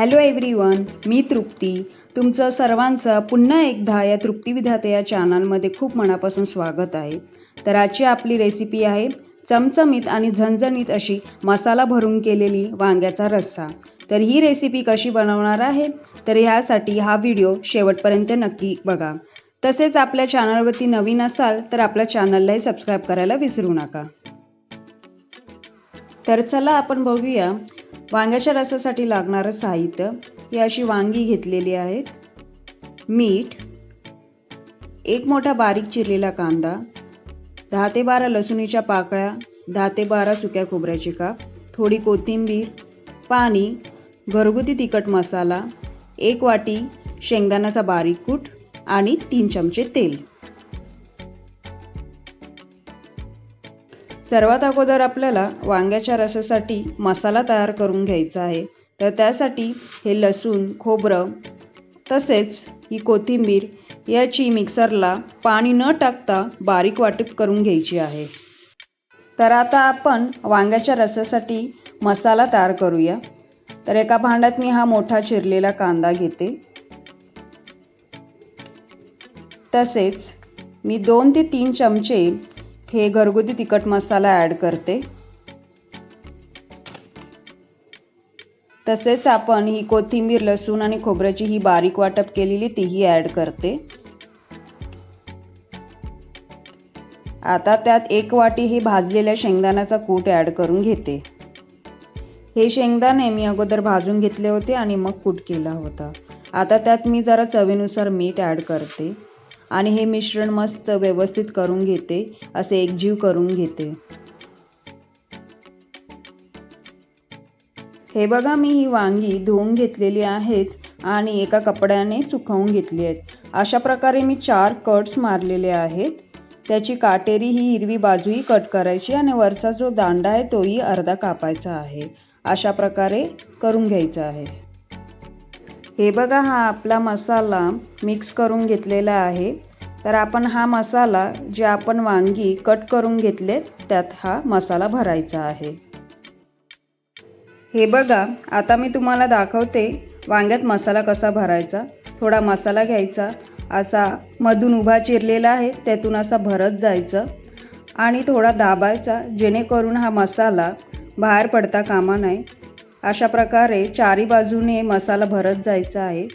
Hello everyone, मी तृप्ती. तुमचं सर्वांचं पुन्हा एकदा या तृप्ती विधाते या चॅनलमध्ये खूप मनापासून स्वागत आहे. तर आजची आपली रेसिपी आहे चमचमीत आणि झणझणीत अशी मसाला भरून केलेली वांग्याचा रस्सा. तर ही रेसिपी कशी बनवणार आहे तर ह्यासाठी हा व्हिडिओ शेवटपर्यंत नक्की बघा. तसेच आपल्या चॅनलवरती नवीन असाल तर आपल्या चॅनललाही सबस्क्राईब करायला विसरू नका. तर चला आपण बघूया वांग्याच्या रसासाठी लागणारं साहित्य. ही अशी वांगी घेतलेली आहेत, मीठ, एक मोठा बारीक चिरलेला कांदा, 10 ते 12 लसूणीच्या पाकळ्या, 10 ते 12 सुक्या खोबऱ्याची काप, थोडी कोथिंबीर, पाणी, घरगुती तिखट मसाला, 1 वाटी शेंगदाण्याचा बारीक कूट आणि 3 चमचे तेल. सर्वात अगोदर आपल्याला वांग्याच्या रसासाठी मसाला तयार करून घ्यायचा आहे. तर त्यासाठी हे लसूण, खोबरं तसेच ही कोथिंबीर याची मिक्सरला पाणी न टाकता बारीक वाटप करून घ्यायची आहे. तर आता आपण वांग्याच्या रसासाठी मसाला तयार करूया. तर एका भांड्यात मी हा मोठा चिरलेला कांदा घेते. तसेच मी 2 ते 3 चमचे हे घरगुती तिखट मसाला ॲड करते. तसेच आपण ही कोथिंबीर, लसूण आणि खोबऱ्याची ही बारीक वाटप केलेली तीही ॲड करते. आता त्यात 1 वाटी हे भाजलेल्या शेंगदाण्याचा कूट ॲड करून घेते. हे शेंगदाणे मी अगोदर भाजून घेतले होते आणि मग कूट केला होता. आता त्यात मी जरा चवीनुसार मीठ ॲड करते आणि हे मिश्रण मस्त व्यवस्थित करून घेते, असे एकजीव करून घेते. हे बघा, मी ही वांगी धुवून घेतलेली आहेत आणि एका कपड्याने सुकवून घेतली आहेत. अशा प्रकारे मी 4 कट्स मारलेले आहेत. त्याची काटेरी ही हिरवी बाजूही कट करायची आणि वरचा जो दांडा आहे तोही अर्धा कापायचा आहे. अशा प्रकारे करून घ्यायचा आहे. हे बघा, हा आपला मसाला मिक्स करून घेतलेला आहे. तर आपण हा मसाला जे आपण वांगी कट करून घेतले त्यात हा मसाला भरायचा आहे. हे बघा, आता मी तुम्हाला दाखवते वांग्यात मसाला कसा भरायचा. थोडा मसाला घ्यायचा, असा मधून उभा चिरलेला आहे त्यातून असा भरत जायचं आणि थोडा दाबायचा, जेणेकरून हा मसाला बाहेर पडता कामा नये. अशा प्रकारे चारी बाजूने मसाला भरत जायचा आहे.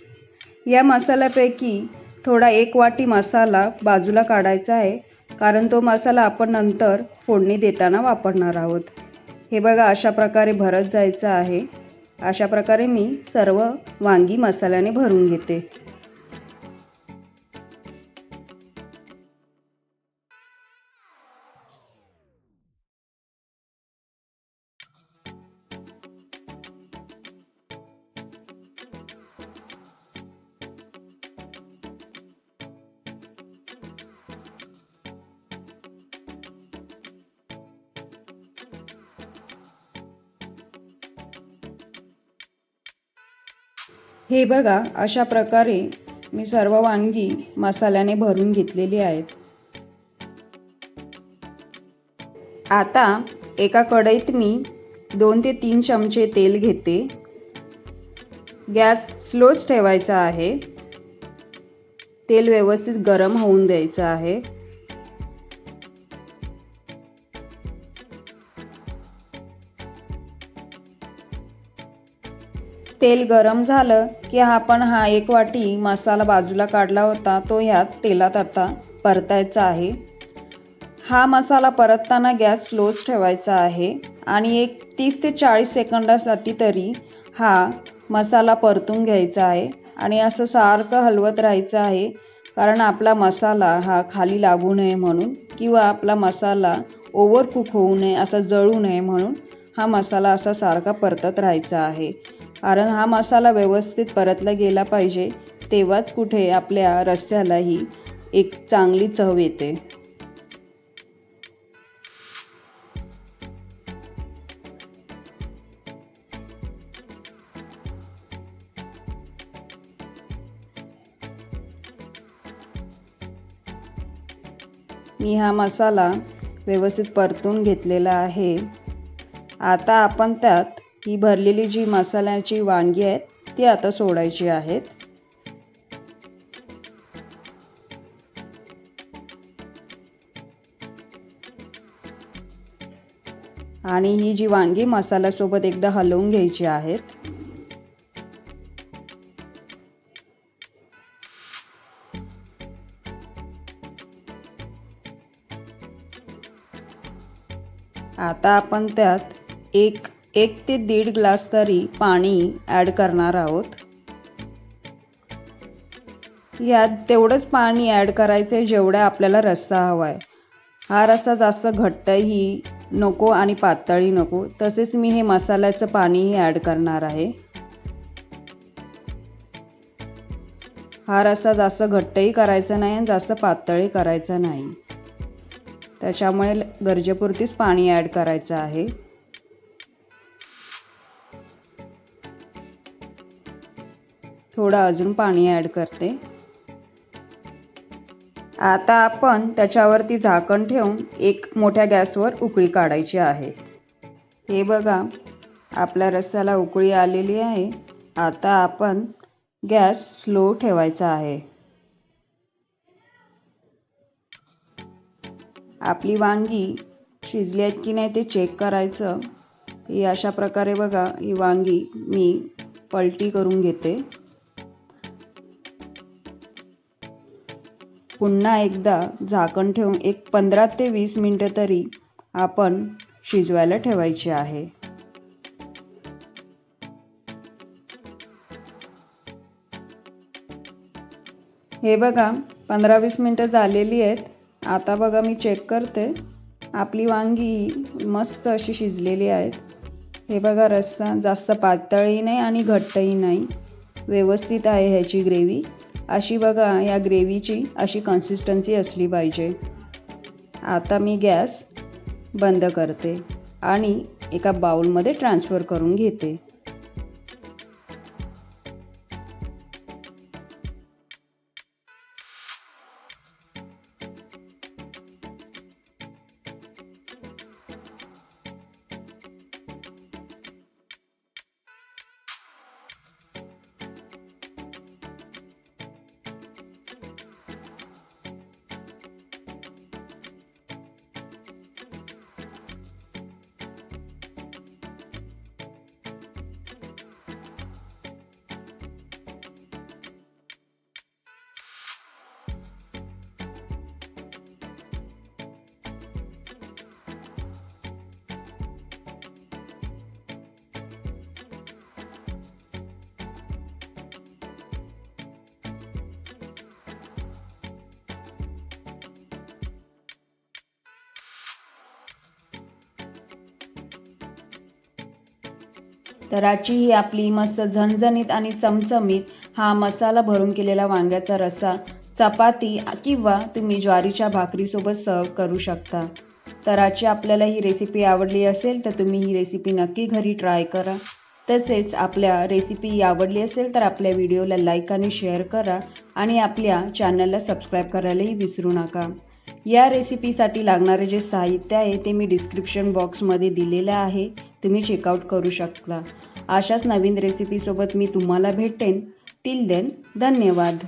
या मसाल्यापैकी थोडा 1 वाटी मसाला बाजूला काढायचा आहे, कारण तो मसाला आपण नंतर फोडणी देताना वापरणार आहोत. हे बघा, अशा प्रकारे भरत जायचं आहे. अशा प्रकारे मी सर्व वांगी मसाल्याने भरून घेते. हे बघा, अशा प्रकारे मी सर्व वांगी मसाल्याने भरून घेतलेली आहेत. आता एका कढईत मी 2 ते 3 चमचे तेल घेते. गॅस स्लोच ठेवायचा आहे. तेल व्यवस्थित गरम होऊन द्यायचं आहे. तेल गरम झालं की आपण हा 1 वाटी मसाला बाजूला काढला होता तो ह्यात तेलात आता परतायचा आहे. हा मसाला परतताना गॅस स्लोच ठेवायचा आहे आणि एक 30 ते 40 सेकंदासाठी तरी हा मसाला परतून घ्यायचा आहे आणि असं सारखं हलवत राहायचं आहे, कारण आपला मसाला हा खाली लागू नये म्हणून, किंवा आपला मसाला ओव्हर कुक होऊ नये, असा जळू नये म्हणून हा मसाला असा सारखा परतत राहायचा आहे. कारण हा मसाला व्यवस्थित परतला गेला पाहिजे, तेव्हाच कुठे आपल्या रस्स्यालाही एक चांगली चव येते. मी हा मसाला व्यवस्थित परतून घेतलेला आहे. आता आपण त्यात ही भरलेली जी मसाल्याची वांगी आहेत ती आता सोडायची आहेत. आणि ही जी वांगी मसाल्यासोबत एकदा हलवून घ्यायची आहेत. आता आपण त्यात एक ते 1.5 ग्लास तरी पाणी ॲड करणार आहोत. यात तेवढंच पाणी ॲड करायचं आहे जेवढा आपल्याला रस्सा हवा आहे. हा रस्सा जास्त घट्टही नको आणि पातळही नको. तसेच मी हे मसाल्याचं पाणीही ॲड करणार आहे. हा रस्सा जास्त घट्टही करायचा नाही आणि जास्त पातळही करायचा नाही. त्याच्यामुळे गरजेपुरतीच पाणी ॲड करायचं आहे. थोडं अजून पाणी ॲड करते. आता आपण त्याच्यावरती झाकण ठेवून एक मोठ्या गॅसवर उकळी काढायची आहे. हे बघा, आपल्या रस्स्याला उकळी आलेली आहे. आता आपण गॅस स्लो ठेवायचा आहे. आपली वांगी शिजली आहेत की नाही ते चेक करायचं. ही अशा प्रकारे बघा, ही वांगी मी पलटी करून घेते. पुन्हा एकदा झाकण ठेवून एक 15 ते 20 मिनिटं तरी आपण शिजवायला ठेवायची आहे. हे बघा, 15-20 मिनिटं झालेली आहेत. आता बघा, मी चेक करते. आपली वांगी मस्त अशी शिजलेली आहेत. हे बघा, रस्सा जास्त पातळही नाही आणि घट्टही नाही, व्यवस्थित आहे ह्याची ग्रेव्ही. अशी बघा, या ग्रेव्हीची अशी कन्सिस्टन्सी असली पाहिजे. आता मी गॅस बंद करते आणि एका बाउलमध्ये ट्रान्सफर करून घेते. तर आजची ही आपली मस्त झणझणीत आणि चमचमीत हा मसाला भरून केलेला वांग्याचा रस्सा चपाती किंवा तुम्ही ज्वारीच्या भाकरीसोबत सर्व करू शकता. तर आजची आपल्याला ही रेसिपी आवडली असेल तर तुम्ही ही रेसिपी नक्की घरी ट्राय करा. तसेच आपल्या रेसिपी आवडली असेल तर आपल्या व्हिडिओला लाईक आणि शेअर करा आणि आपल्या चॅनलला सबस्क्राईब करायलाही विसरू नका. या रेसिपीसाठी लागणारे जे साहित्य आहे ते मी डिस्क्रिप्शन बॉक्समध्ये दिलेलं आहे, तुम्ही चेकआउट करू शकता. अशाच नवीन रेसिपीसोबत मी तुम्हाला भेटेन. टिल देन, धन्यवाद.